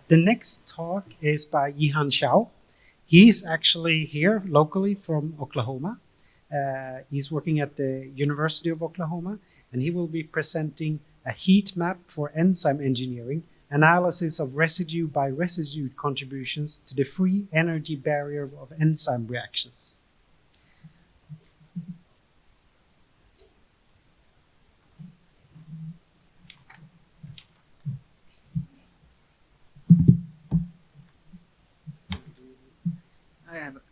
The next talk is by Yihan Xiao. He's actually here locally from Oklahoma. He's working at the University of Oklahoma, and he will be presenting a heat map for enzyme engineering, analysis of residue by residue contributions to the free energy barrier of enzyme reactions. I have to hear.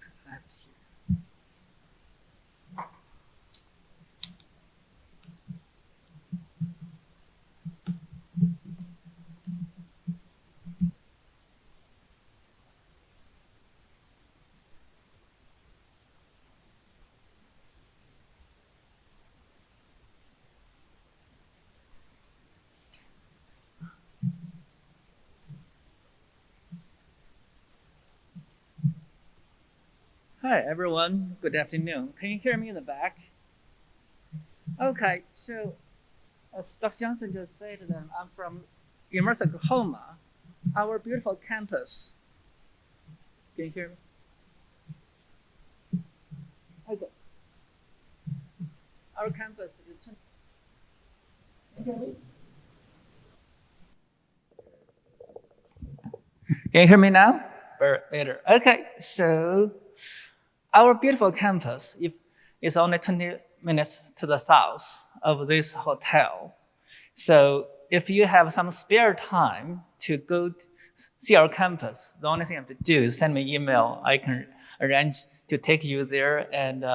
Hi, everyone. Good afternoon. Can you hear me in the back? Okay, so as Dr. Johnson just said, I'm from University of Oklahoma, our beautiful campus. Can you hear me? Okay. Our campus is... Can you hear me now? Better. Okay, so our beautiful campus is only 20 minutes to the south of this hotel. So if you have some spare time to go see our campus, the only thing you have to do is send me an email. I can arrange to take you there, and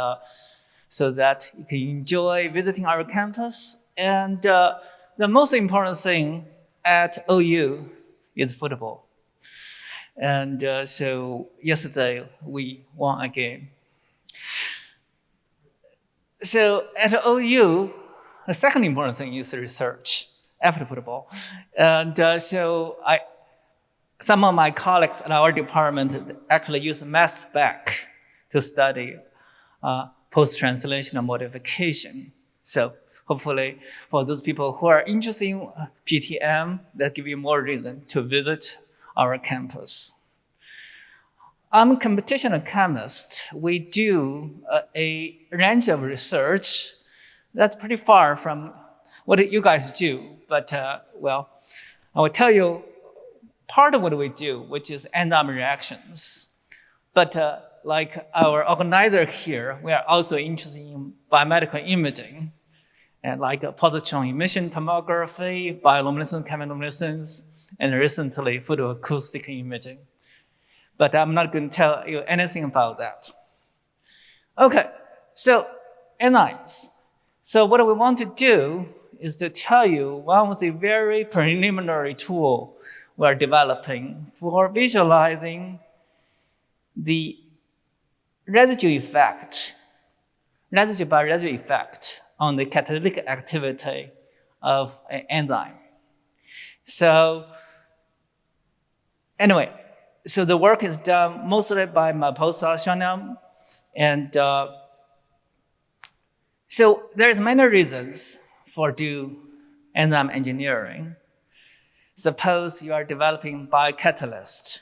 so that you can enjoy visiting our campus. And the most important thing at OU is football. And so yesterday we won a game. So at OU, the second important thing is research after football. And some of my colleagues in our department actually use mass spec to study post-translational modification. So hopefully for those people who are interested in PTM, that give you more reason to visit our campus. I'm a computational chemist. We do a range of research that's pretty far from what you guys do. But, well, I will tell you part of what we do, which is enzyme reactions. But like our organizer here, we are also interested in biomedical imaging, and like positron emission tomography, bioluminescence, chemiluminescence, and recently photoacoustic imaging. But I'm not going to tell you anything about that. Okay, so enzymes. So what we want to do is to tell you one of the very preliminary tool we're developing for visualizing the residue by residue effect on the catalytic activity of an enzyme. So anyway, so the work is done mostly by my postdoc, Shanam. And so there's many reasons for do enzyme engineering. Suppose you are developing biocatalyst.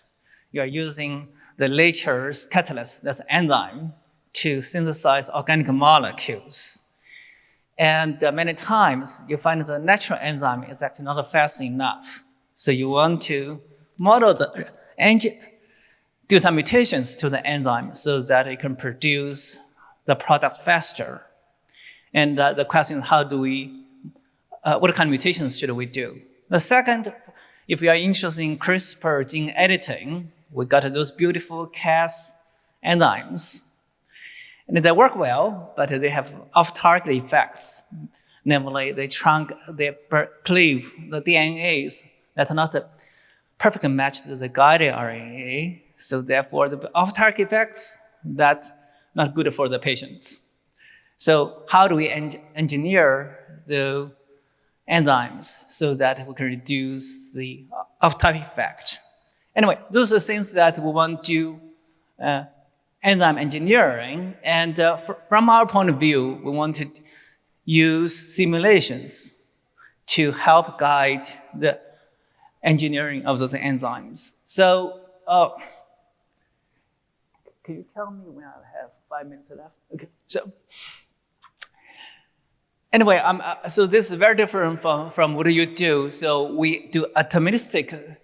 You are using the nature's catalyst, that's enzyme, to synthesize organic molecules. And many times you find the natural enzyme is actually not fast enough. So you want to model the do some mutations to the enzyme so that it can produce the product faster. And the question is, how do we, what kind of mutations should we do? The second, if you are interested in CRISPR gene editing, we got those beautiful Cas enzymes. And they work well, but they have off-target effects. Namely, they cleave the DNAs that are not perfectly matched to the guided RNA. So therefore, the off-target effects, that's not good for the patients. So how do we engineer the enzymes so that we can reduce the off-target effect? Anyway, those are things that we want to do enzyme engineering. And from our point of view, we want to use simulations to help guide the engineering of those enzymes. So, can you tell me when I have 5 minutes left? Okay, so anyway, so this is very different from what you do. So we do atomistic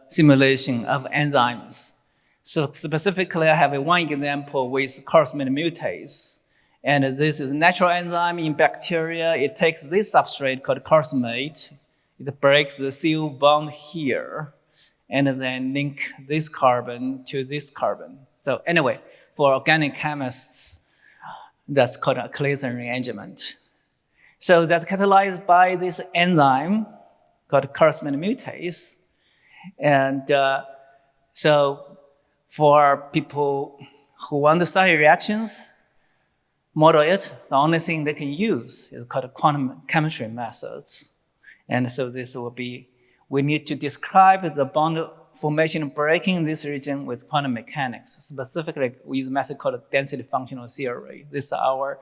simulation of enzymes. So specifically, I have one example with Cartman mutase. And this is a natural enzyme in bacteria. It takes this substrate called carcinoid. It breaks the CO bond here, and then link this carbon to this carbon. So anyway, for organic chemists, that's called a Claisen rearrangement. So that's catalyzed by this enzyme called Cartman mutase. And so for people who want to study reactions, model it, the only thing they can use is called quantum chemistry methods. And so this will be, we need to describe the bond formation breaking in this region with quantum mechanics. Specifically, we use a method called density functional theory. This is our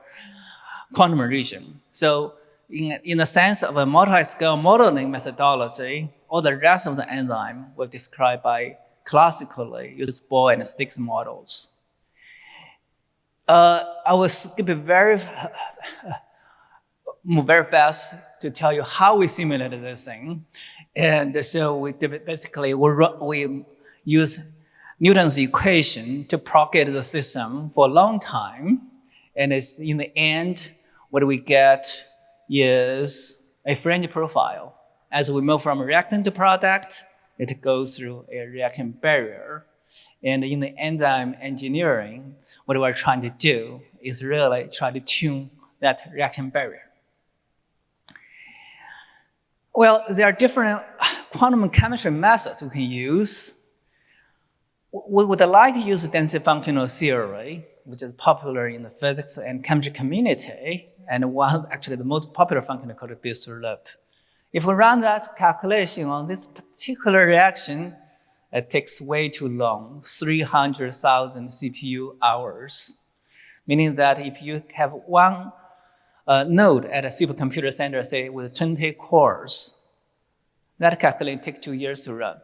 quantum region. So in the sense of a multi-scale modeling methodology, all the rest of the enzyme were described by classically used ball and sticks models. I will skip it move very fast to tell you how we simulated this thing. And so we basically we use Newton's equation to propagate the system for a long time. And it's in the end, what we get is a fringe profile. As we move from reactant to product, it goes through a reaction barrier. And in the enzyme engineering, what we're trying to do is really try to tune that reaction barrier. Well, there are different quantum chemistry methods we can use. We would like to use density functional theory, which is popular in the physics and chemistry community, and one actually the most popular function called Bio+. If we run that calculation on this particular reaction, it takes way too long, 300,000 CPU hours. Meaning that if you have one node at a supercomputer center, say with 20 cores, that calculation takes 2 years to run.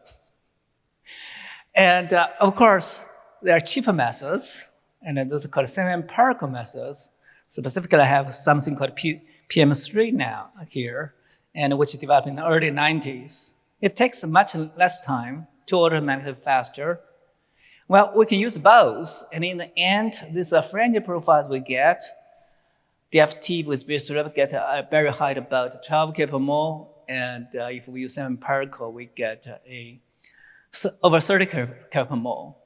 And of course, there are cheaper methods, and those are called semi-empirical methods. Specifically, I have something called PM3 now here, and which is developed in the early 90s. It takes much less time, 2 orders of magnitude faster. Well, we can use both, and in the end, these are fringe profiles we get. DFT with Bio+ get a very high, about 12 kpmol, and if we use semi-empirical, we get over 30 kpmol.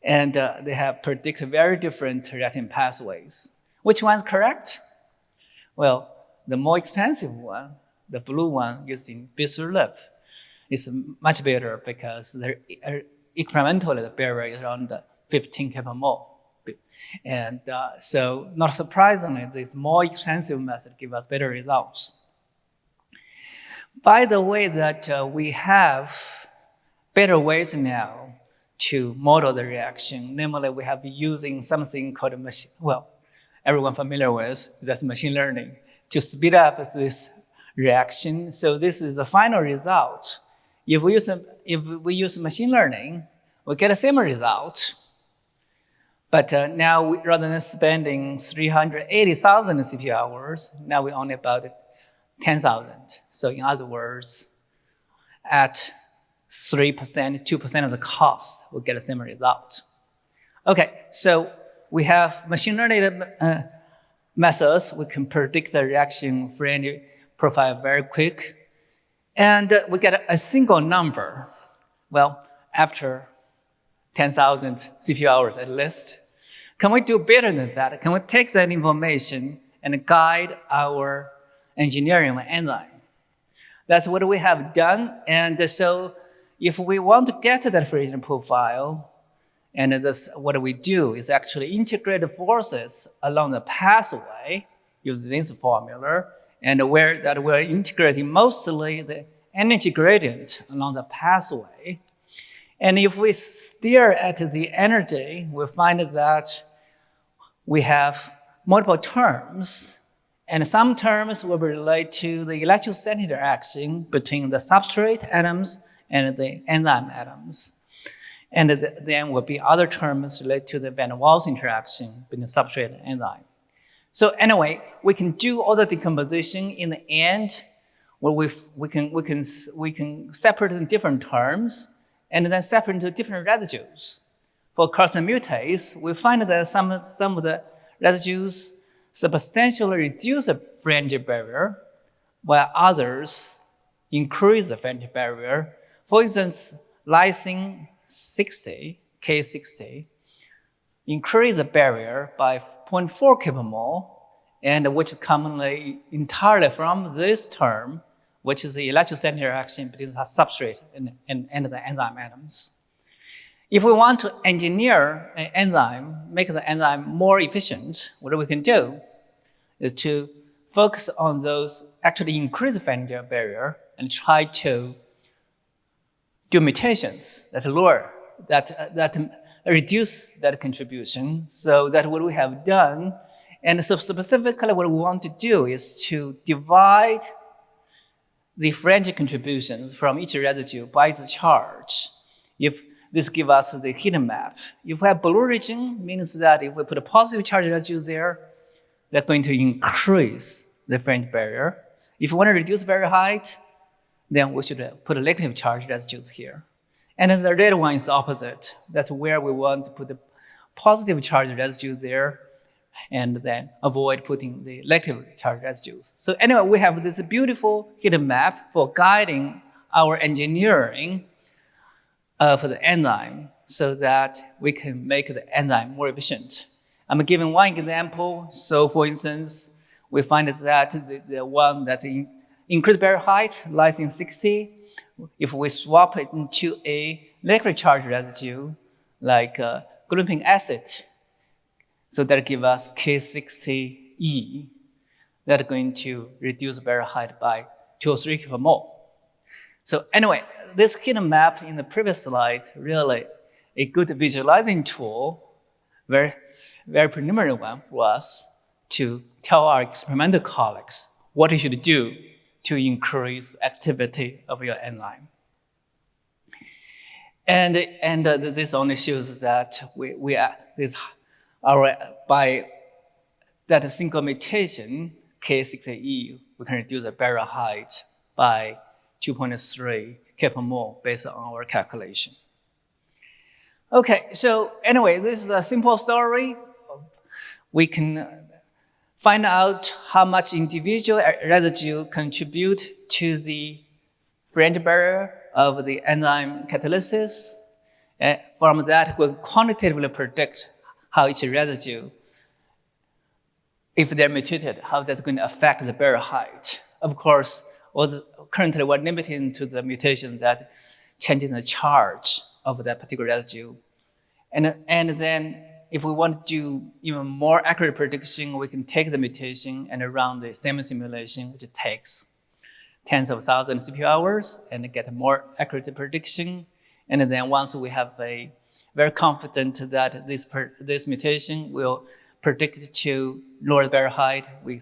And they have predicted very different reaction pathways. Which one's correct? Well, the more expensive one, the blue one using Bio+, is much better because they're incrementally the barrier is around 15 kpmol. And so, not surprisingly, this more expensive method gives us better results. By the way, that we have better ways now to model the reaction. Namely, we have using something called machine. Well, everyone familiar with that's machine learning to speed up this reaction. So this is the final result. If we use machine learning, we get the same result. But now, rather than spending 380,000 CPU hours, now we only about 10,000. So in other words, at 3%, 2% of the cost, we get the same result. Okay, so we have machine learning methods. We can predict the reaction fringe profile very quick. And we get a single number. Well, after 10,000 CPU hours at least. Can we do better than that? Can we take that information and guide our engineering of an enzyme? That's what we have done. And so if we want to get to that fringe profile, and that's what we do is actually integrate the forces along the pathway using this formula, and where that we're integrating mostly the energy gradient along the pathway. And if we stare at the energy, we find that we have multiple terms, and some terms will relate to the electrostatic interaction between the substrate atoms and the enzyme atoms. And then will be other terms related to the van der Waals interaction between the substrate and enzyme. So anyway, we can do all the decomposition in the end, where we can separate in different terms and then separate into different residues. For carcinoid mutase, we find that some of the residues substantially reduce the fringe barrier, while others increase the fringe barrier. For instance, lysine 60, K60, increase the barrier by 0.4 kmol, and which is commonly entirely from this term, which is the electrostatic interaction between the substrate and the enzyme atoms. If we want to engineer an enzyme, make the enzyme more efficient, what we can do is to focus on those actually increase the fringe barrier and try to do mutations that lower, that reduce that contribution. So that what we have done, and so specifically what we want to do is to divide the fringe contributions from each residue by its charge. If this gives us the heat map. If we have blue region, means that if we put a positive charge residue there, they're going to increase the fringe barrier. If we want to reduce barrier height, then we should put a negative charge residues here. And then the red one is opposite. That's where we want to put the positive charge residue there and then avoid putting the negative charge residues. So anyway, we have this beautiful heat map for guiding our engineering for the enzyme so that we can make the enzyme more efficient. I'm giving one example. So for instance, we find that the one that increased barrier height, lysine 60, if we swap it into a negative charge residue like glutamic acid, so that gives us K60E, that's going to reduce barrier height by 2 or 3 kmol. So anyway, this heat map in the previous slide really a good visualizing tool, very preliminary one for us to tell our experimental colleagues what you should do to increase activity of your enzyme. And this only shows that by that single mutation, K60E, we can reduce the barrier height by 2.3 kmol based on our calculation. Okay, so anyway, this is a simple story. We can find out how much individual residue contribute to the fringe barrier of the enzyme catalysis. From that, we'll quantitatively predict how each residue, if they're mutated, how that's going to affect the barrier height. Of course, currently we're limited to the mutation that changing the charge of that particular residue. And then if we want to do even more accurate prediction, we can take the mutation and run the same simulation, which takes tens of thousands of CPU hours and get a more accurate prediction. And then once we have a very confident that this mutation will predict to lower the barrier height, we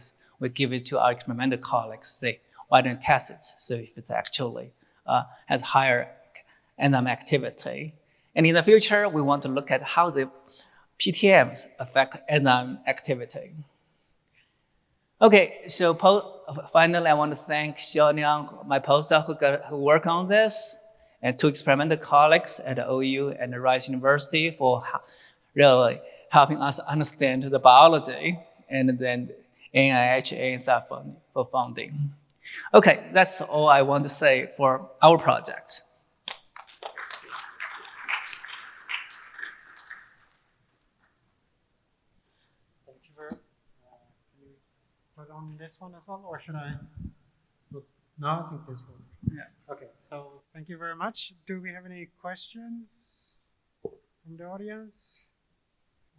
give it to our experimental colleagues, say, why don't you test it? So if it's actually has higher enzyme activity. And in the future, we want to look at how the PTMs affect enzyme activity. Okay, so finally, I want to thank Xiaoliang, my postdoc who worked on this, and two experimental colleagues at OU and Rice University for really helping us understand the biology, and then NIH and NSF for funding. Okay, that's all I want to say for our project. Thank you very much. Can you put on this one as well, or should I? No, I think this one. Yeah. Okay, so thank you very much. Do we have any questions from the audience?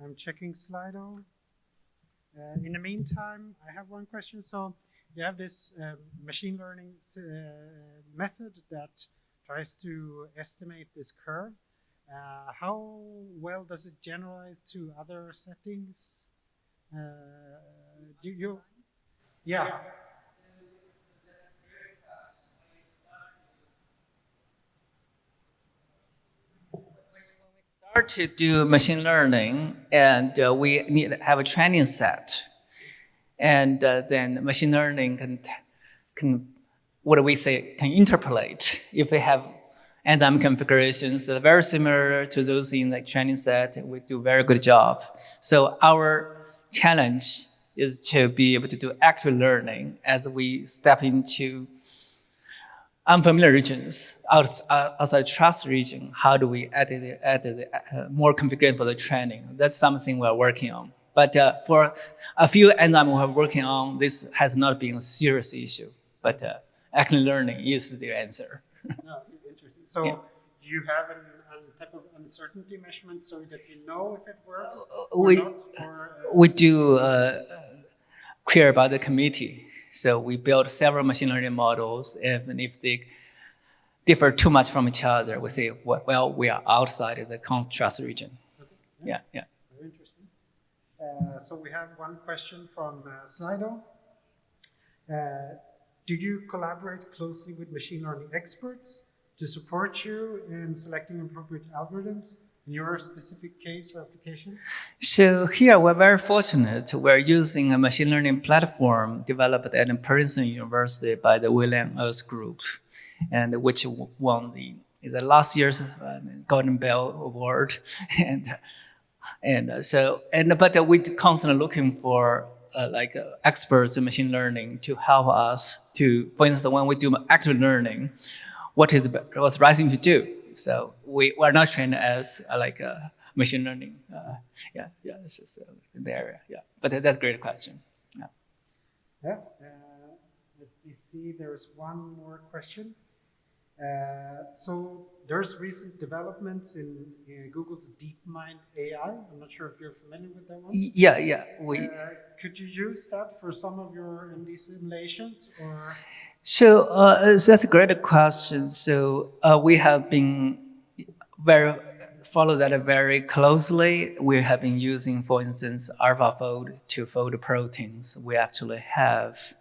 I'm checking Slido. In the meantime, I have one question. So you have this machine learning method that tries to estimate this curve. How well does it generalize to other settings? Yeah. To do machine learning, and we need to have a training set, and then machine learning can what do we say, can interpolate if we have enzyme configurations that are very similar to those in the training set. We do a very good job. So our challenge is to be able to do active learning as we step into unfamiliar regions outside trust region. How do we add more configuration for the training? That's something we're working on. But for a few enzymes we're working on, this has not been a serious issue. But active learning is the answer. No, interesting. So yeah. You have a type of uncertainty measurement so that you know if it works or not? We do care about the committee. So we build several machine learning models, and if they differ too much from each other, we say, well, we are outside of the trust region. Okay. Yeah. Very interesting. So we have one question from Slido. Do you collaborate closely with machine learning experts to support you in selecting appropriate algorithms in your specific case or application? So here we're very fortunate. We're using a machine learning platform developed at Princeton University by the William Earth Group, and which won the last year's Golden Bell Award. But we're constantly looking for experts in machine learning to help us to, for instance, when we do active learning, what's the right thing to do? So we're not trained as machine learning. It's just in the area. Yeah, but that's a great question. Let me see. There's one more question. So there's recent developments in Google's DeepMind AI. I'm not sure if you're familiar with that one. Yeah. Could you use that for some of your MD simulations, or? So that's a great question. So we have been follow that very closely. We have been using, for instance, AlphaFold to fold proteins. We actually have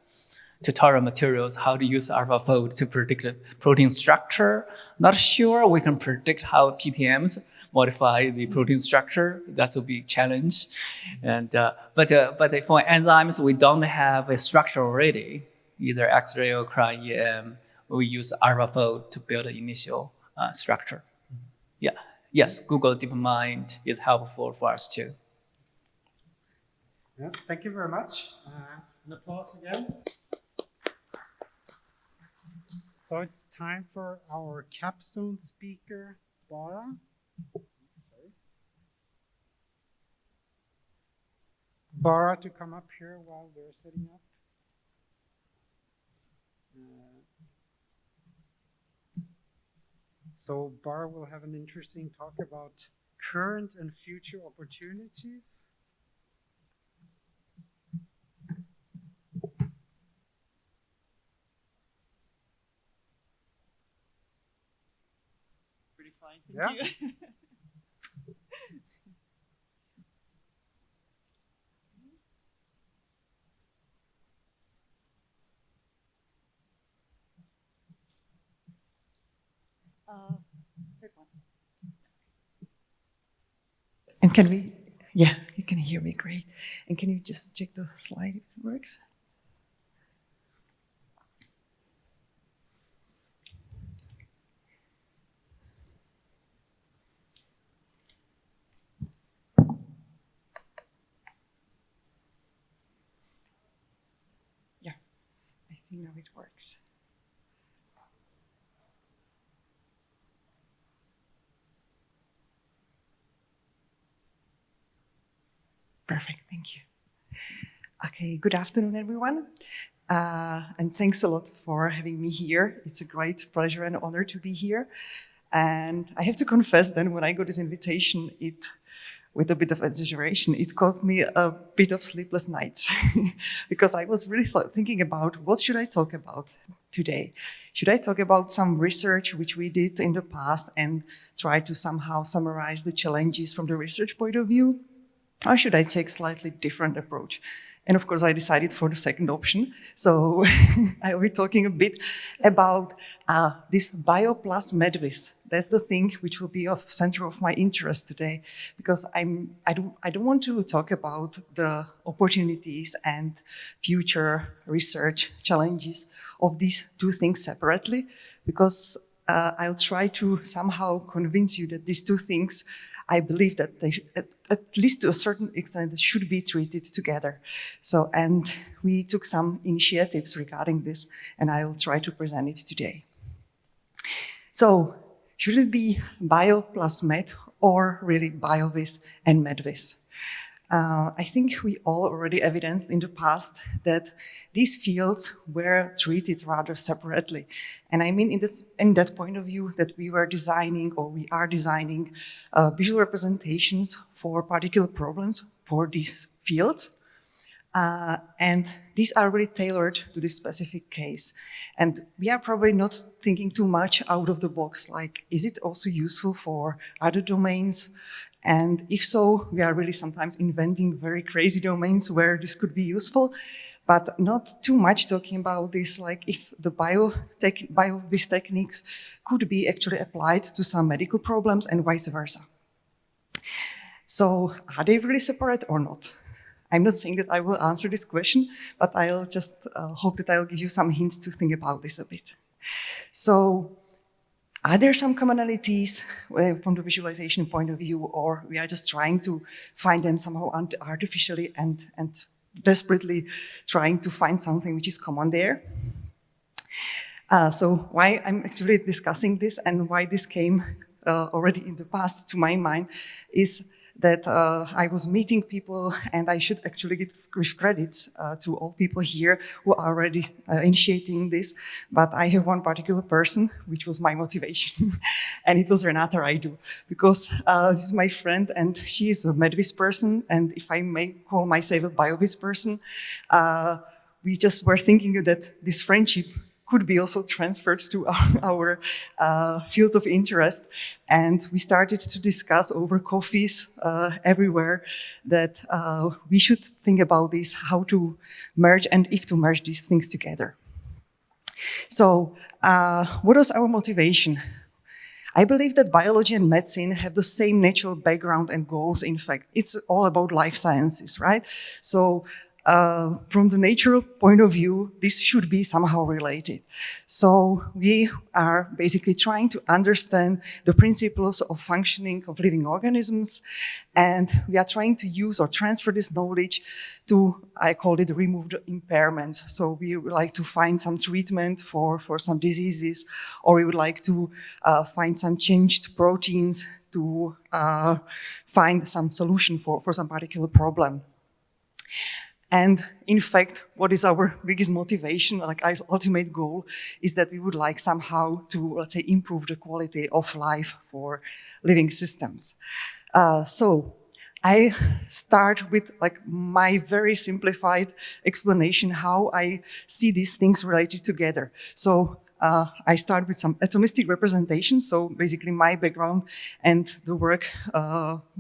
tutorial materials how to use AlphaFold to predict protein structure. Not sure we can predict how PTMs modify the protein structure. That will be a challenge. And but for enzymes, we don't have a structure already, either X-ray or cryo-EM. We use AlphaFold to build an initial structure. Yeah. Yes, Google DeepMind is helpful for us too. Yeah, thank you very much. An applause again. So it's time for our capstone speaker, Bara. Bara to come up here while we're setting up. So Bara will have an interesting talk about current and future opportunities. Pretty fine, thank you. And can we, yeah, you can hear me great. And can you just check the slide if it works? Yeah, I think now it works. Perfect, thank you. Okay, good afternoon, everyone. And thanks a lot for having me here. It's a great pleasure and honor to be here. And I have to confess then when I got this invitation, with a bit of exaggeration, it caused me a bit of sleepless nights because I was really thinking about what should I talk about today? Should I talk about some research which we did in the past and try to somehow summarize the challenges from the research point of view? Or should I take a slightly different approach And of course, I decided for the second option. So I'll be talking a bit about this Bio+MedVis. That's the thing which will be of center of my interest today, because I don't want to talk about the opportunities and future research challenges of these two things separately, because I'll try to somehow convince you that these two things, I believe that they, at least to a certain extent, should be treated together. So, and we took some initiatives regarding this, and I will try to present it today. So, should it be Bio+Med or really BioVis and MedVis? I think we all already evidenced in the past that these fields were treated rather separately. And I mean in that point of view that we were designing, or we are designing, visual representations for particular problems for these fields. And these are really tailored to this specific case. And we are probably not thinking too much out of the box, like, is it also useful for other domains? And if so, we are really sometimes inventing very crazy domains where this could be useful, but not too much talking about this, like if the BioVis techniques could be actually applied to some medical problems and vice versa. So are they really separate or not? I'm not saying that I will answer this question, but I'll just hope that I'll give you some hints to think about this a bit. So, are there some commonalities from the visualization point of view, or we are just trying to find them somehow artificially and desperately trying to find something which is common there? So why I'm actually discussing this and why this came already in the past to my mind is that I was meeting people, and I should actually give credits to all people here who are already initiating this. But I have one particular person, which was my motivation, and it was Renata Raidu, because this is my friend, and she is a MedVis person, and if I may call myself a BioVis person, we just were thinking that this friendship could be also transferred to our fields of interest. And we started to discuss over coffees everywhere that we should think about this, how to merge and if to merge these things together. So what was our motivation? I believe that biology and medicine have the same natural background and goals. In fact, it's all about life sciences, right? So from the natural point of view, this should be somehow related. So we are basically trying to understand the principles of functioning of living organisms, and we are trying to use or transfer this knowledge to, I call it, remove the impairments. So we would like to find some treatment for some diseases, or we would like to find some changed proteins to find some solution for some particular problem. And in fact, what is our biggest motivation, like our ultimate goal, is that we would like somehow to, let's say, improve the quality of life for living systems. So I start with like my very simplified explanation how I see these things related together. So I start with some atomistic representation. So basically my background and the work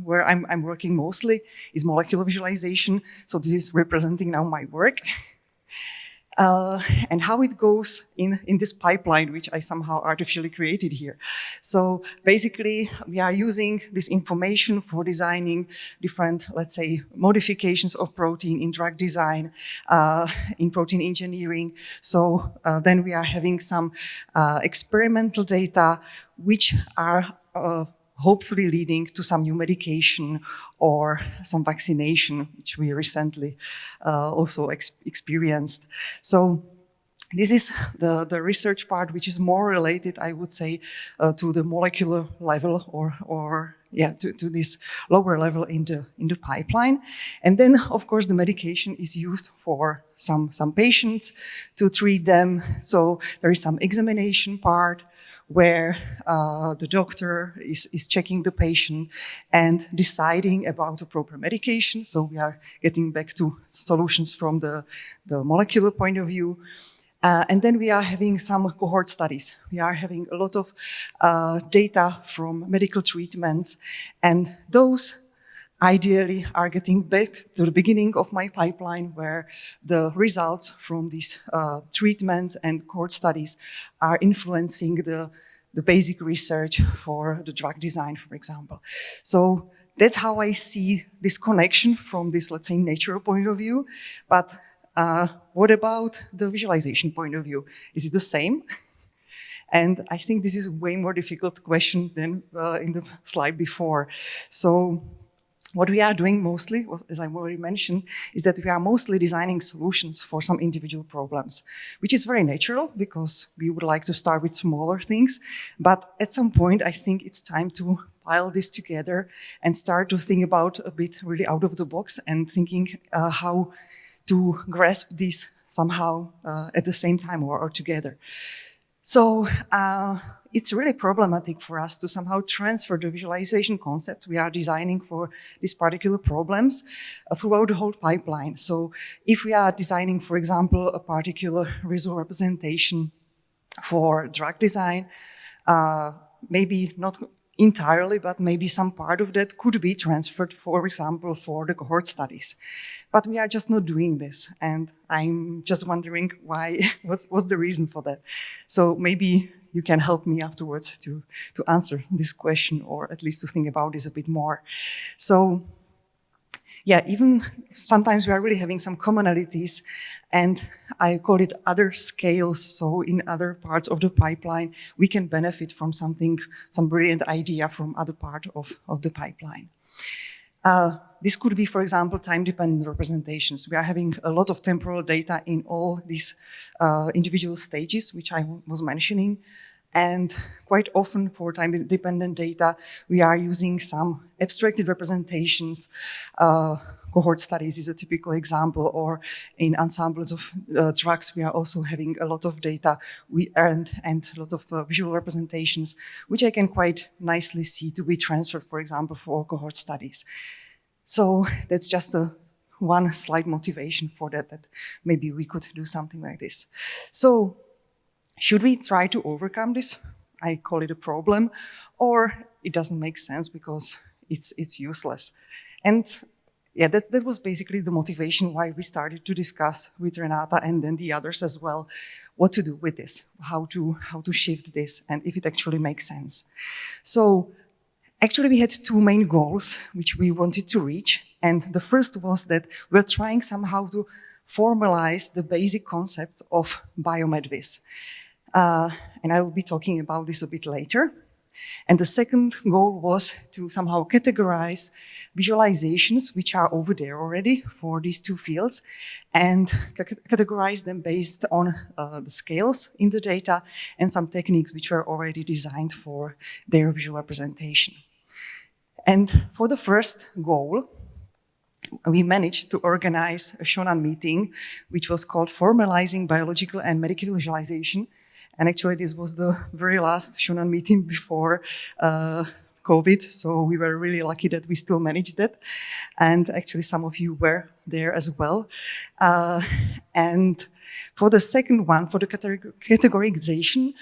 where I'm working mostly is molecular visualization. So this is representing now my work. And how it goes in this pipeline, which I somehow artificially created here. So basically, we are using this information for designing different, let's say, modifications of protein in drug design, in protein engineering. So then we are having some experimental data, which are hopefully leading to some new medication or some vaccination, which we recently also experienced. So this is the research part, which is more related, I would say, to the molecular level or to this lower level in the pipeline. And then, of course, the medication is used for some patients to treat them. So there is some examination part where the doctor is checking the patient and deciding about the proper medication. So we are getting back to solutions from the molecular point of view. And then we are having some cohort studies. We are having a lot of data from medical treatments, and those ideally are getting back to the beginning of my pipeline where the results from these treatments and cohort studies are influencing the basic research for the drug design, for example. So that's how I see this connection from this, let's say, natural point of view. But what about the visualization point of view? Is it the same? And I think this is a way more difficult question than in the slide before. So what we are doing mostly, as I already mentioned, is that we are mostly designing solutions for some individual problems, which is very natural because we would like to start with smaller things. But at some point, I think it's time to pile this together and start to think about a bit really out of the box and thinking how to grasp these somehow at the same time or together. So it's really problematic for us to somehow transfer the visualization concept we are designing for these particular problems throughout the whole pipeline. So if we are designing, for example, a particular visual representation for drug design, maybe not entirely, but maybe some part of that could be transferred, for example, for the cohort studies. But we are just not doing this. And I'm just wondering why, what's the reason for that? So maybe you can help me afterwards to answer this question, or at least to think about this a bit more. So yeah, even sometimes we are really having some commonalities, and I call it other scales. So in other parts of the pipeline, we can benefit from something, some brilliant idea from other part of the pipeline. This could be, for example, time-dependent representations. We are having a lot of temporal data in all these individual stages, which I was mentioning. And quite often for time-dependent data, we are using some abstracted representations. Cohort studies is a typical example, or in ensembles of drugs, we are also having a lot of data and a lot of visual representations, which I can quite nicely see to be transferred, for example, for cohort studies. So that's just one slight motivation for that maybe we could do something like this. So should we try to overcome this? I call it a problem, or it doesn't make sense because it's useless. And yeah, that was basically the motivation why we started to discuss with Renata and then the others as well, what to do with this, how to shift this, and if it actually makes sense. So actually we had two main goals which we wanted to reach. And the first was that we're trying somehow to formalize the basic concepts of Bio+MedVis. And I will be talking about this a bit later. And the second goal was to somehow categorize visualizations, which are over there already for these two fields, and categorize them based on the scales in the data and some techniques which were already designed for their visual representation. And for the first goal, we managed to organize a Shonan meeting, which was called Formalizing Biological and Medical Visualization. And actually, this was the very last Shonan meeting before COVID, so we were really lucky that we still managed that. And actually, some of you were there as well. And for the second one, for the categorization,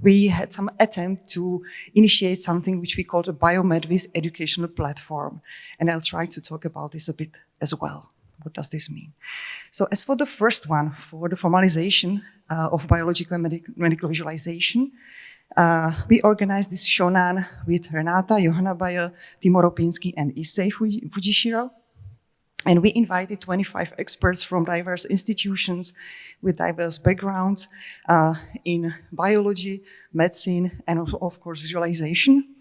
we had some attempt to initiate something which we called a Bio+MedVis educational platform. And I'll try to talk about this a bit as well. What does this mean? So as for the first one, for the formalization of biological and medical visualization, we organized this Shonan with Renata, Johanna Bayer, Timo Ropinski, and Issei Fujishiro. And we invited 25 experts from diverse institutions with diverse backgrounds in biology, medicine, and of course, visualization.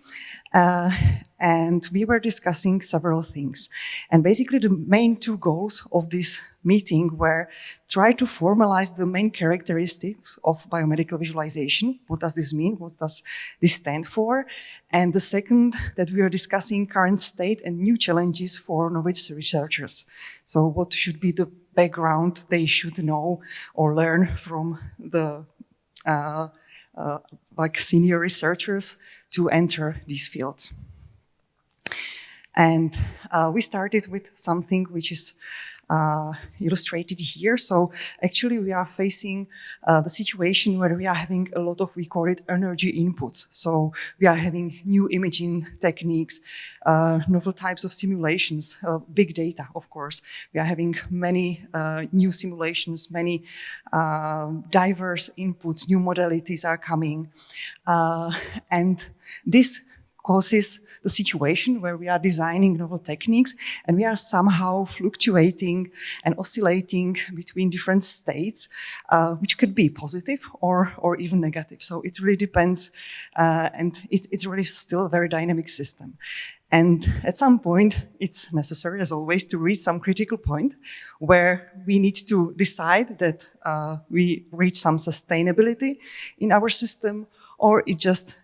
And we were discussing several things. And basically the main two goals of this meeting were try to formalize the main characteristics of biomedical visualization. What does this mean? What does this stand for? And the second, that we are discussing current state and new challenges for novice researchers. So what should be the background they should know or learn from the like senior researchers to enter these fields. And we started with something which is illustrated here. So actually we are facing the situation where we are having a lot of, we call it energy inputs. So we are having new imaging techniques, novel types of simulations, big data, of course. We are having many new simulations, many diverse inputs, new modalities are coming. And this causes the situation where we are designing novel techniques and we are somehow fluctuating and oscillating between different states, which could be positive or even negative. So it really depends, and it's really still a very dynamic system. And at some point, it's necessary, as always, to reach some critical point where we need to decide that we reach some sustainability in our system, or it just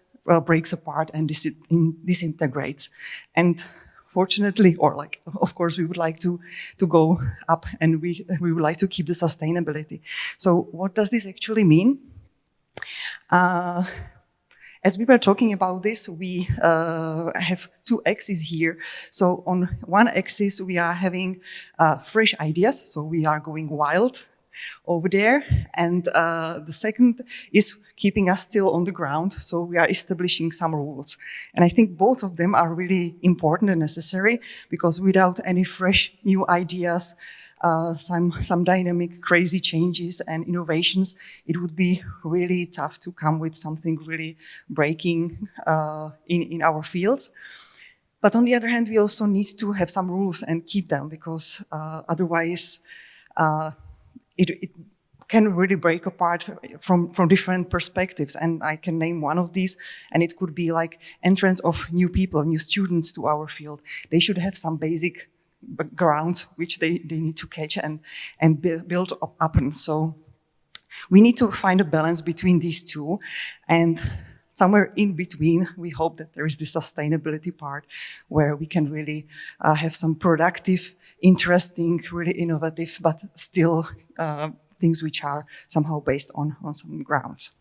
breaks apart and disintegrates. And fortunately, or like, of course, we would like to go up and we would like to keep the sustainability. So what does this actually mean? As we were talking about this, we have two axes here. So on one axis, we are having fresh ideas. So we are going wild over there. And the second is keeping us still on the ground. So we are establishing some rules. And I think both of them are really important and necessary, because without any fresh new ideas, some dynamic, crazy changes and innovations, it would be really tough to come with something really breaking in our fields. But on the other hand, we also need to have some rules and keep them, because otherwise it can really break apart from different perspectives. And I can name one of these, and it could be like entrance of new people, new students to our field. They should have some basic grounds which they need to catch and build up. And so we need to find a balance between these two, and somewhere in between, we hope that there is the sustainability part where we can really have some productive, interesting, really innovative, but still things which are somehow based on some grounds.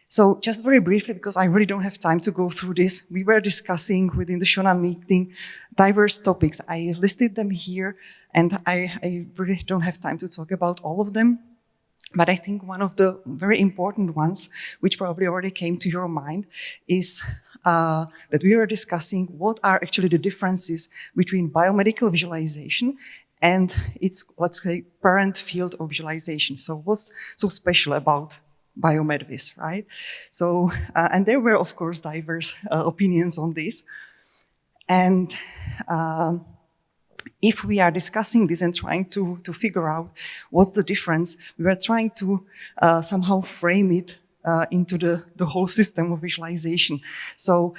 So just very briefly, because I really don't have time to go through this, we were discussing within the Shonan meeting diverse topics. I listed them here, and I really don't have time to talk about all of them. But I think one of the very important ones, which probably already came to your mind, is that we were discussing what are actually the differences between biomedical visualization and its, let's say, parent field of visualization. So what's so special about Bio+MedVis, right? So, and there were, of course, diverse opinions on this. And if we are discussing this and trying to figure out what's the difference, we were trying to somehow frame it into the whole system of visualization. So,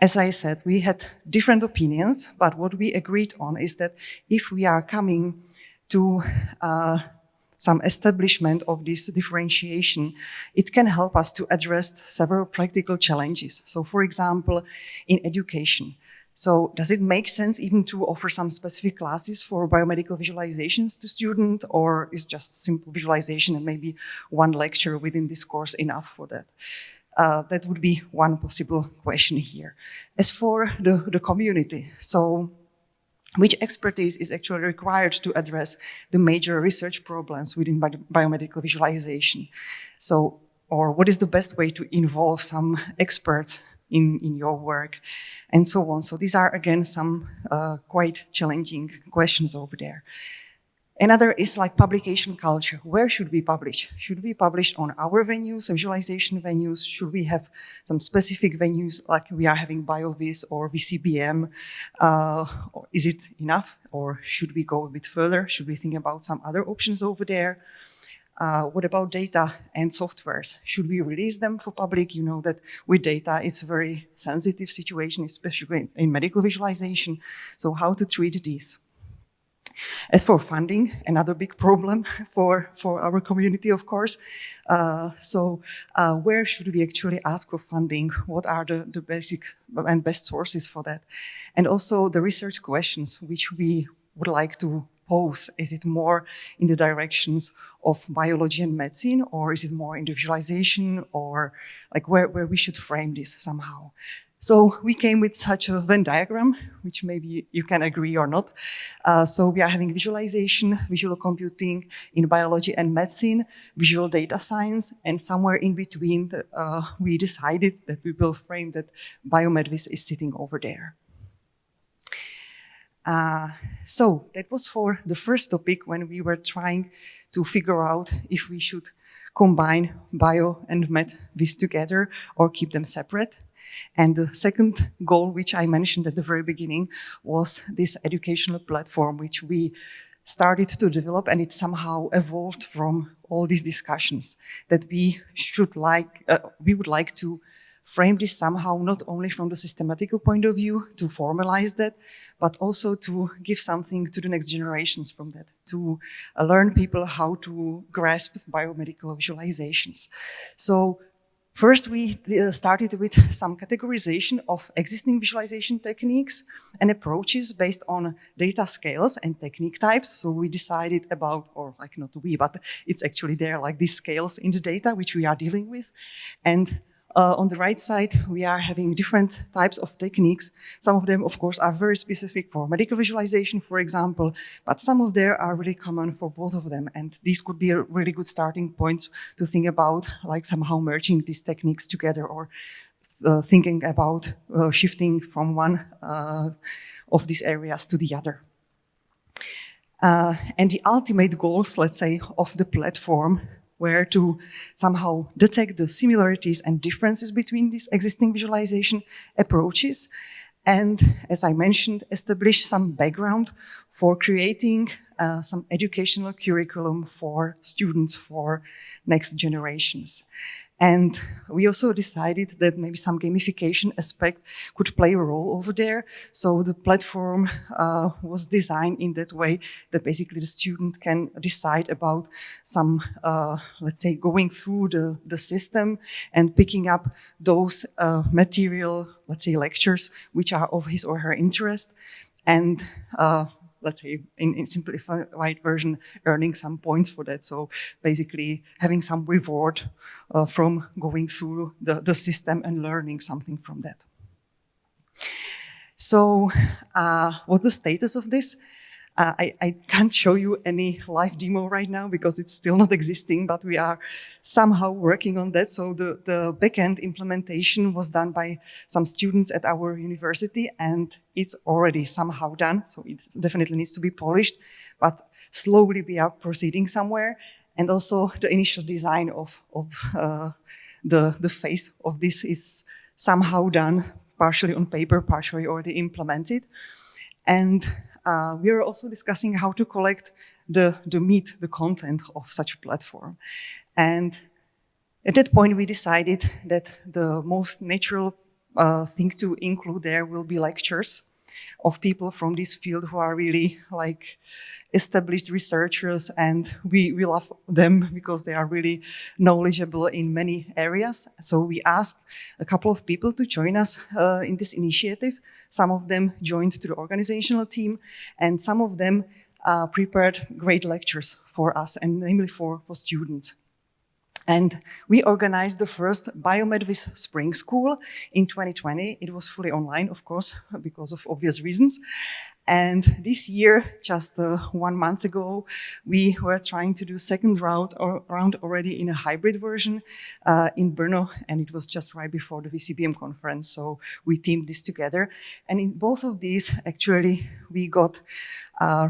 as I said, we had different opinions, but what we agreed on is that if we are coming to some establishment of this differentiation, it can help us to address several practical challenges. So, for example, in education. So does it make sense even to offer some specific classes for biomedical visualizations to students, or is just simple visualization and maybe one lecture within this course enough for that? That would be one possible question here. As for the community, so which expertise is actually required to address the major research problems within biomedical visualization? So, or what is the best way to involve some experts in your work, and so on. So these are, again, some quite challenging questions over there. Another is like publication culture. Where should we publish? Should we publish on our venues, visualization venues? Should we have some specific venues like we are having Bio+MedVis or VCBM? Or is it enough? Or should we go a bit further? Should we think about some other options over there? What about data and softwares? Should we release them for public? You know that with data, it's a very sensitive situation, especially in medical visualization. So how to treat this? As for funding, another big problem for our community, of course. Where should we actually ask for funding? What are the basic and best sources for that? And also the research questions, which we would like to pose? Is it more in the directions of biology and medicine, or is it more in the visualization, or like where we should frame this somehow? So we came with such a Venn diagram, which maybe you can agree or not. So we are having visualization, visual computing in biology and medicine, visual data science, and somewhere in between, we decided that we will frame that Bio+MedVis is sitting over there. So that was for the first topic when we were trying to figure out if we should combine Bio and MedVis together or keep them separate. And the second goal, which I mentioned at the very beginning, was this educational platform, which we started to develop, and it somehow evolved from all these discussions that we would like to frame this somehow, not only from the systematical point of view to formalize that, but also to give something to the next generations from that, to learn people how to grasp biomedical visualizations. So first, we started with some categorization of existing visualization techniques and approaches based on data scales and technique types. So we decided about, or like not we, but it's actually there, like these scales in the data which we are dealing with. And on the right side, we are having different types of techniques. Some of them, of course, are very specific for medical visualization, for example, but some of them are really common for both of them. And these could be a really good starting points to think about, like somehow merging these techniques together, or thinking about shifting from one of these areas to the other. And the ultimate goals, let's say, of the platform were to somehow detect the similarities and differences between these existing visualization approaches. And as I mentioned, establish some background for creating some educational curriculum for students for next generations. And we also decided that maybe some gamification aspect could play a role over there. So the platform was designed in that way that basically the student can decide about some, let's say, going through the system and picking up those material, let's say, lectures, which are of his or her interest. And let's say, in simplified version, earning some points for that. So basically having some reward from going through the system and learning something from that. So what's the status of this? I can't show you any live demo right now because it's still not existing, but we are somehow working on that. So the backend implementation was done by some students at our university, and it's already somehow done. So it definitely needs to be polished, but slowly we are proceeding somewhere. And also the initial design of the face of this is somehow done, partially on paper, partially already implemented. And we are also discussing how to collect the meat, the content of such a platform. And at that point, we decided that the most natural thing to include there will be lectures of people from this field who are really like established researchers, and we love them because they are really knowledgeable in many areas. So we asked a couple of people to join us in this initiative. Some of them joined to the organizational team, and some of them prepared great lectures for us, and namely for students. And we organized the first Bio+MedVis Spring School in 2020. It was fully online, of course, because of obvious reasons. And this year, just 1 month ago, we were trying to do second round already in a hybrid version in Brno, and it was just right before the VCBM conference. So we teamed this together. And in both of these, actually, we got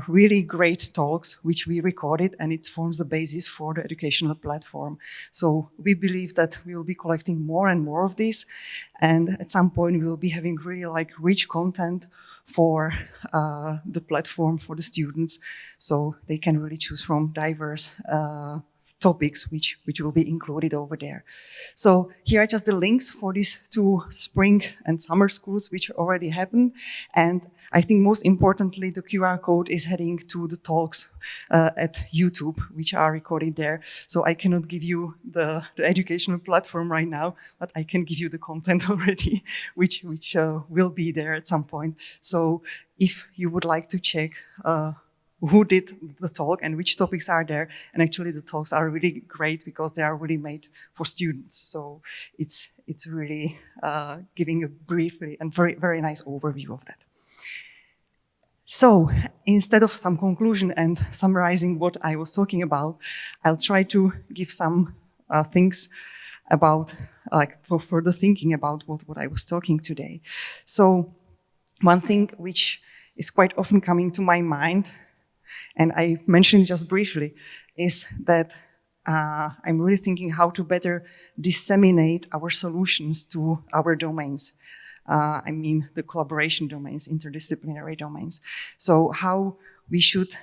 really great talks, which we recorded, and it forms the basis for the educational platform. So we believe that we will be collecting more and more of these. And at some point, we will be having really like rich content for the platform for the students, so they can really choose from diverse topics which will be included over there. So here are just the links for these 2 spring and summer schools which already happened. And I think most importantly, the QR code is heading to the talks at YouTube, which are recorded there. So I cannot give you the educational platform right now, but I can give you the content already, which will be there at some point. So if you would like to check who did the talk and which topics are there. And actually the talks are really great because they are really made for students. So it's really giving a briefly and very, very nice overview of that. So instead of some conclusion and summarizing what I was talking about, I'll try to give some things about, like, for further thinking about what I was talking today. So one thing which is quite often coming to my mind, and I mentioned just briefly, is that I'm really thinking how to better disseminate our solutions to our domains. I mean, the collaboration domains, interdisciplinary domains. So how we should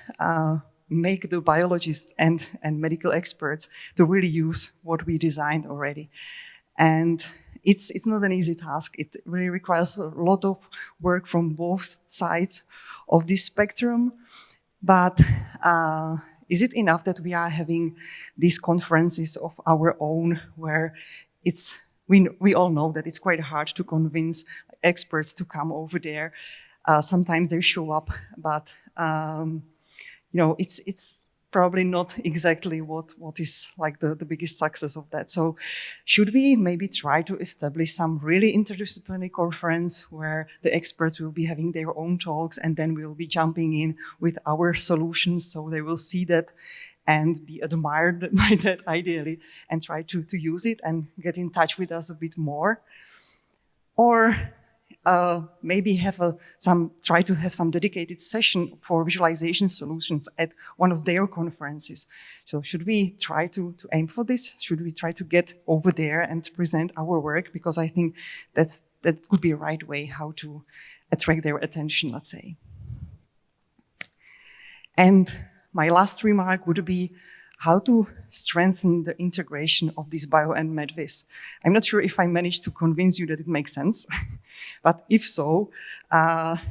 make the biologists and medical experts to really use what we designed already. And it's not an easy task. It really requires a lot of work from both sides of this spectrum. But is it enough that we are having these conferences of our own where we all know that it's quite hard to convince experts to come over there. Sometimes they show up, but you know, it's probably not exactly what is like the biggest success of that. So should we maybe try to establish some really interdisciplinary conference where the experts will be having their own talks and then we'll be jumping in with our solutions so they will see that and be admired by that ideally and try to use it and get in touch with us a bit more? Or maybe try to have some dedicated session for visualization solutions at one of their conferences. So should we try to aim for this? Should we try to get over there and present our work? Because I think that could be a right way how to attract their attention, let's say. And my last remark would be how to strengthen the integration of this Bio and MedVis. I'm not sure if I managed to convince you that it makes sense, but if so,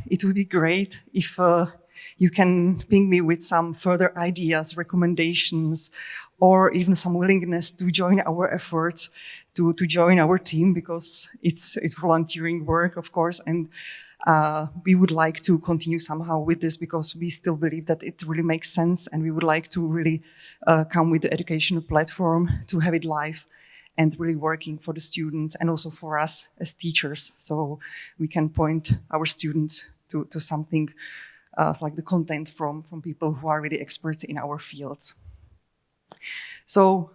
it would be great if you can ping me with some further ideas, recommendations, or even some willingness to join our efforts, to join our team, because it's volunteering work, of course, and we would like to continue somehow with this because we still believe that it really makes sense, and we would like to really come with the educational platform to have it live and really working for the students and also for us as teachers, so we can point our students to something like the content from people who are really experts in our fields. So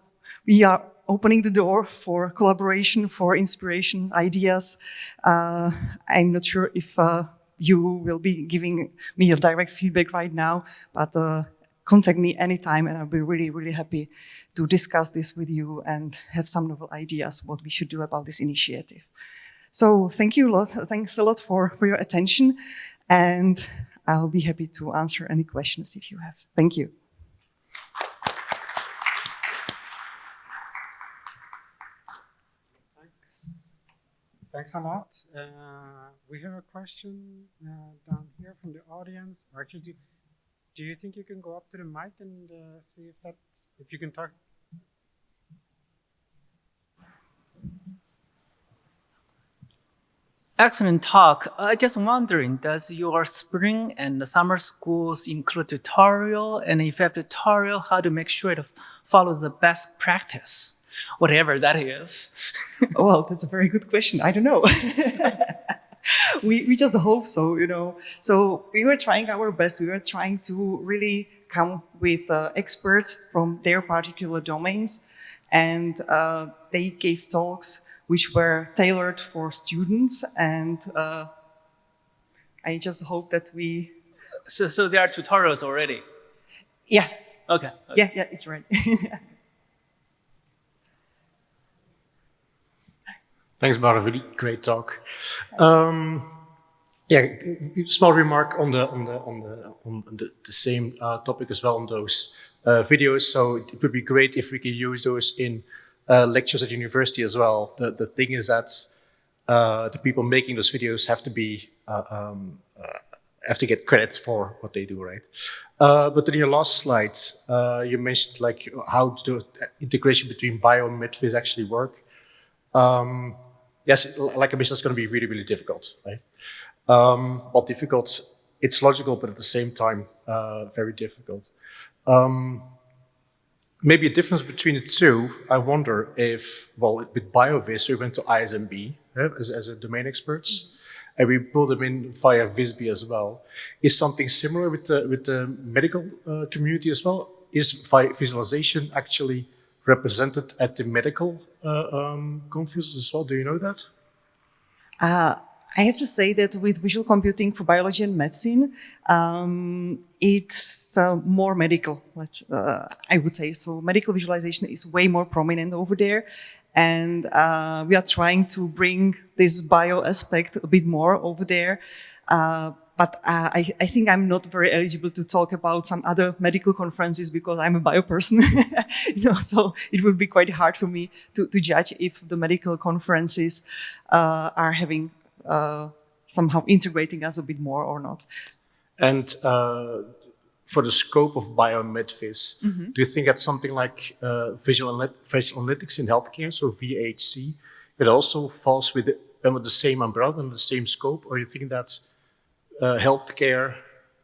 we are opening the door for collaboration, for inspiration, ideas. I'm not sure if you will be giving me your direct feedback right now, but contact me anytime and I'll be really, really happy to discuss this with you and have some novel ideas what we should do about this initiative. So thank you a lot. Thanks a lot for your attention, and I'll be happy to answer any questions if you have. Thank you. Thanks a lot. We have a question down here from the audience. Or actually, do you think you can go up to the mic and see if you can talk? Excellent talk. I just wondering, does your spring and summer schools include tutorial? And if you have tutorial, how to make sure to follow the best practice, whatever that is? Well, that's a very good question. I don't know. We just hope so, you know. So we were trying our best. We were trying to really come with experts from their particular domains, and they gave talks which were tailored for students. And I just hope that we... So there are tutorials already? Yeah. Okay. Yeah, it's right. Thanks, Barbara. Really great talk. Yeah, small remark on the same topic as well on those videos. So it would be great if we could use those in lectures at university as well. The thing is that the people making those videos have to get credit for what they do, right? But in your last slide, you mentioned like how the integration between Bio and MedVis actually work. Yes, like I mentioned, it's going to be really, really difficult, right? Well, difficult it's logical, but at the same time, very difficult. Maybe a difference between the two, I wonder if, well, with Bio+MedVis, we went to ISMB as a domain experts, and we pulled them in via VisB as well. Is something similar with the medical community as well? Is visualization actually represented at the medical conferences as well? Do you know that? I have to say that with visual computing for biology and medicine, it's more medical, I would say. So medical visualization is way more prominent over there. And we are trying to bring this bio aspect a bit more over there. But I think I'm not very eligible to talk about some other medical conferences because I'm a bio person. So it would be quite hard for me to judge if the medical conferences are having somehow integrating us a bit more or not. And for the scope of Bio+MedVis, do you think that something like visual analytics in healthcare, so VHC, it also falls under the same umbrella, under the same scope, or you think that healthcare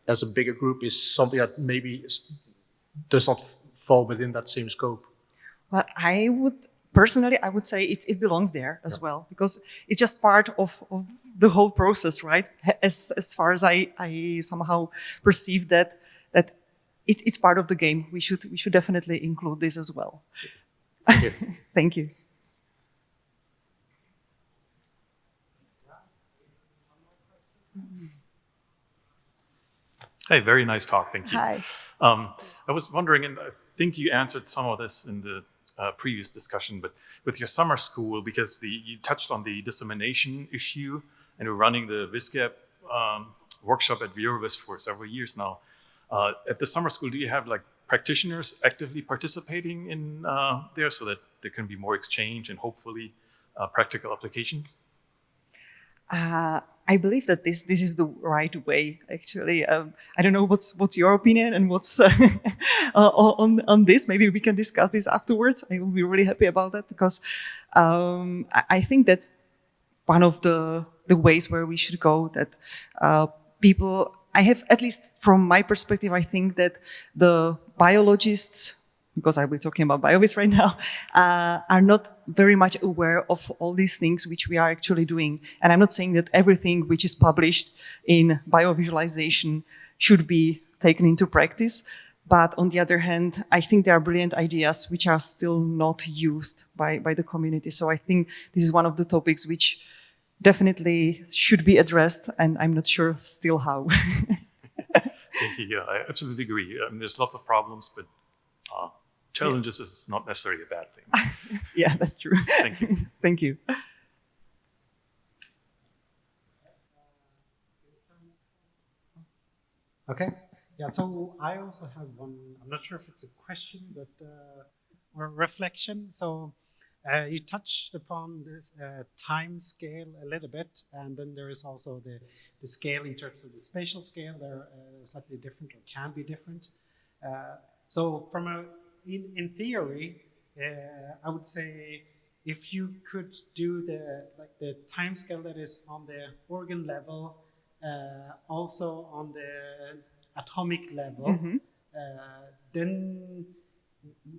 as a bigger group is something that maybe does not fall within that same scope? Well, personally, I would say it belongs there as well, because it's just part of the whole process, right? As far as I somehow perceive that it's part of the game. We should definitely include this as well. Thank you. Thank you. Hey, very nice talk. Thank you. Hi. I was wondering, and I think you answered some of this in the previous discussion, but with your summer school, because you touched on the dissemination issue, and you're running the VisGap workshop at Bio+MedVis for several years now. At the summer school, do you have like practitioners actively participating in there so that there can be more exchange and hopefully practical applications? I believe that this is the right way, actually. I don't know what's your opinion and what's on this. Maybe we can discuss this afterwards. I will be really happy about that because I think that's one of the ways where we should go, that people, I have, at least from my perspective, I think that the biologists, because I will be talking about Bio+MedVis right now, are not very much aware of all these things which we are actually doing. And I'm not saying that everything which is published in biovisualization should be taken into practice. But on the other hand, I think there are brilliant ideas which are still not used by the community. So I think this is one of the topics which definitely should be addressed, and I'm not sure still how. Thank you. Yeah, I absolutely agree. I mean, there's lots of problems, but challenges is not necessarily a bad thing. Yeah, that's true. Thank you. Thank you. Okay. Yeah, so I also have one, I'm not sure if it's a question, but or a reflection. So you touched upon this time scale a little bit, and then there is also the scale in terms of the spatial scale. They're slightly different or can be different. So from in theory, I would say if you could do the time scale that is on the organ level, also on the atomic level, then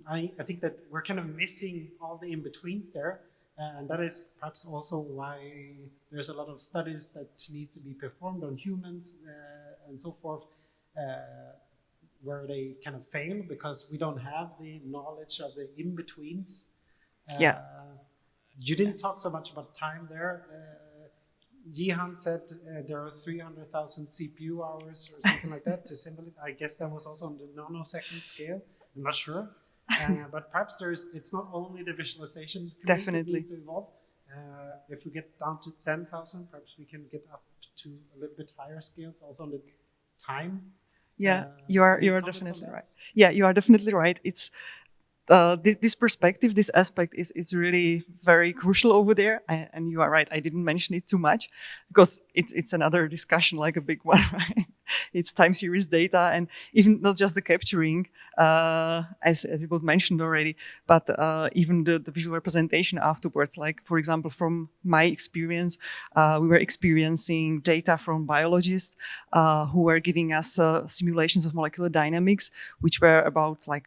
I think that we're kind of missing all the in-betweens there. And that is perhaps also why there's a lot of studies that need to be performed on humans and so forth, where they kind of fail because we don't have the knowledge of the in-betweens. Yeah. You didn't talk so much about time there. Jihan said there are 300,000 CPU hours or something like that to simulate. I guess that was also on the nanosecond scale. I'm not sure. But perhaps it's not only the visualization that needs to evolve. If we get down to 10,000, perhaps we can get up to a little bit higher scales also on the time. Yeah, you are definitely right. Yeah, you are definitely right. It's this perspective, this aspect is really very crucial over there. And you are right. I didn't mention it too much because it's another discussion, like a big one, right? it's time series data, and even not just the capturing, as it was mentioned already, but even the visual representation afterwards. Like, for example, from my experience, we were experiencing data from biologists who were giving us simulations of molecular dynamics, which were about, like,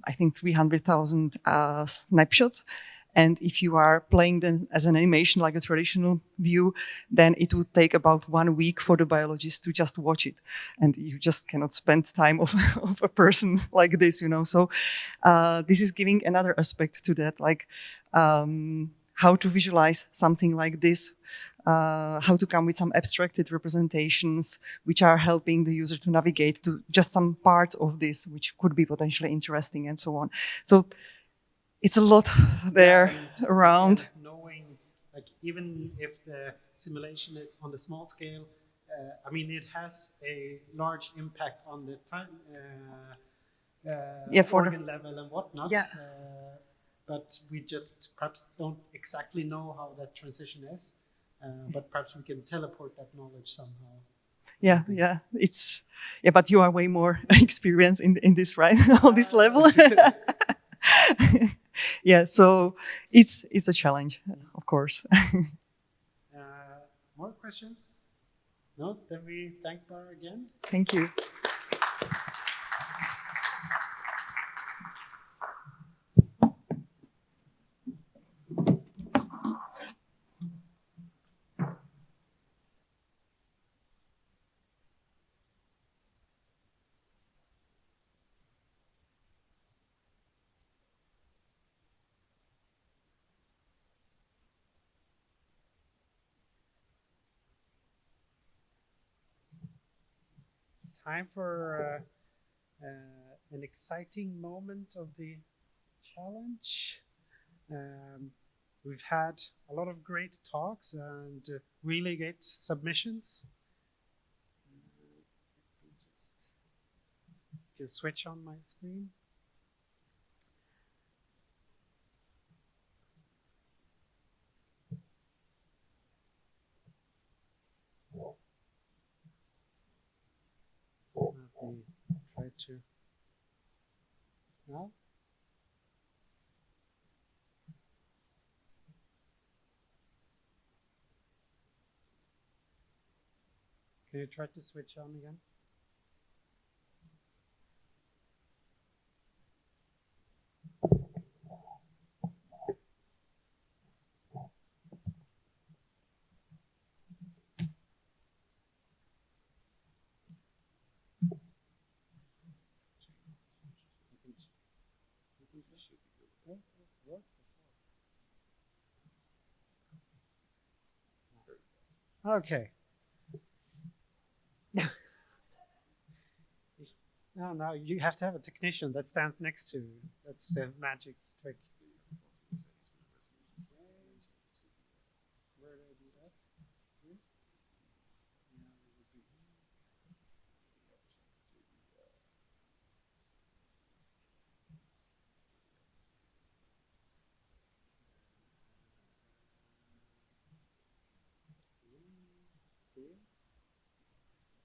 I think 300,000 snapshots. And if you are playing them as an animation, like a traditional view, then it would take about 1 week for the biologist to just watch it. And you just cannot spend time of a person like this, you know. So this is giving another aspect to that, like how to visualize something like this, how to come with some abstracted representations, which are helping the user to navigate to just some parts of this, which could be potentially interesting, and so on. So it's a lot there around. Knowing, like, even if the simulation is on the small scale, I mean, it has a large impact on the time, organ level and whatnot. Yeah. But we just perhaps don't exactly know how that transition is. But perhaps we can teleport that knowledge somehow. Yeah. But you are way more experienced in this, right? On this level. Yeah, so it's a challenge, of course. More questions? No? Then we thank Bar again. Thank you. It's time for an exciting moment of the challenge. We've had a lot of great talks and really great submissions. Let me just switch on my screen. Let me try to now. Can you try to switch on again? Okay. No, you have to have a technician that stands next to you. That's the magic trick. Where do I do that? Here?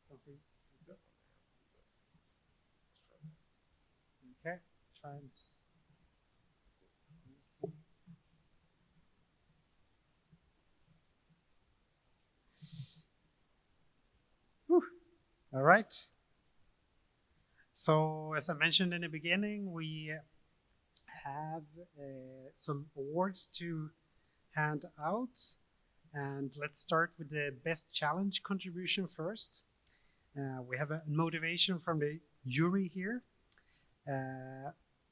Something like this. Okay, try and whew. All right. So as I mentioned in the beginning, we have some awards to hand out. And let's start with the best challenge contribution first. We have a motivation from the jury here.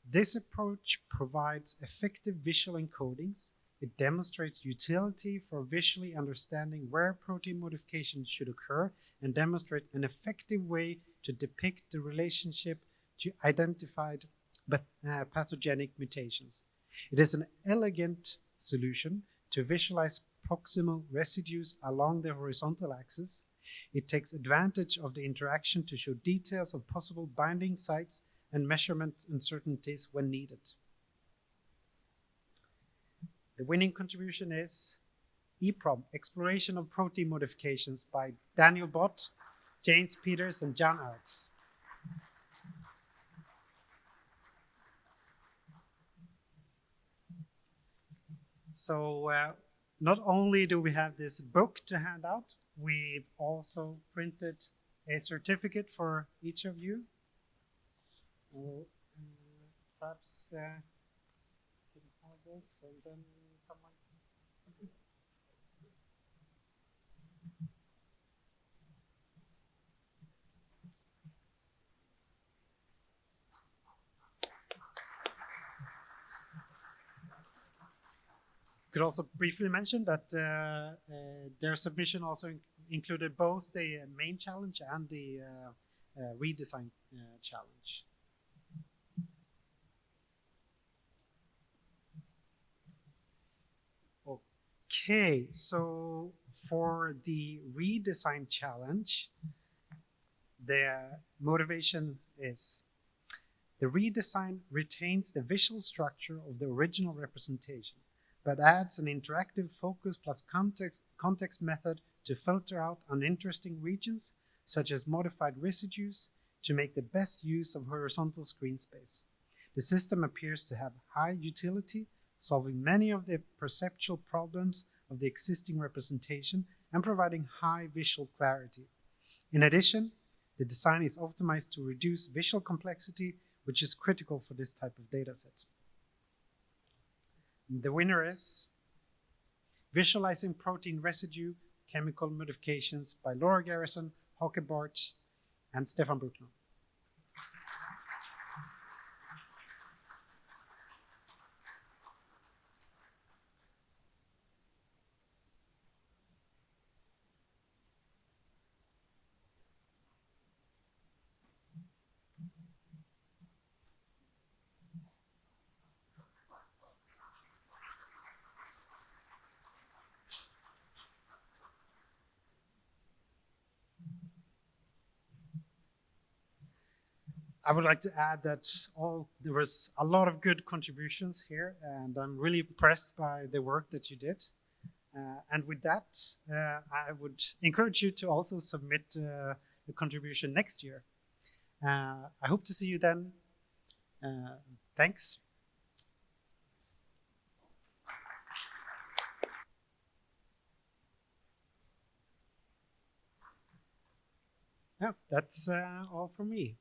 This approach provides effective visual encodings. It demonstrates utility for visually understanding where protein modification should occur and demonstrate an effective way to depict the relationship to identified pathogenic mutations. It is an elegant solution to visualize proximal residues along the horizontal axis. It takes advantage of the interaction to show details of possible binding sites and measurement uncertainties when needed. The winning contribution is EPROM, Exploration of Protein Modifications by Daniel Bott James Peters, and John Arts. So not only do we have this book to hand out, we've also printed a certificate for each of you. Perhaps can have this and then someone. Could also briefly mention that their submission also included both the main challenge and the redesign challenge. Okay, so for the redesign challenge, the motivation is the redesign retains the visual structure of the original representation, but adds an interactive focus plus context method to filter out uninteresting regions, such as modified residues, to make the best use of horizontal screen space. The system appears to have high utility, solving many of the perceptual problems of the existing representation and providing high visual clarity. In addition, the design is optimized to reduce visual complexity, which is critical for this type of dataset. The winner is Visualizing Protein Residue Chemical Modifications by Laura Garrison, Håke Bartsch, and Stefan Buchner. I would like to add that there was a lot of good contributions here, and I'm really impressed by the work that you did. And with that, I would encourage you to also submit a contribution next year. I hope to see you then. Thanks. Yeah, that's all from me.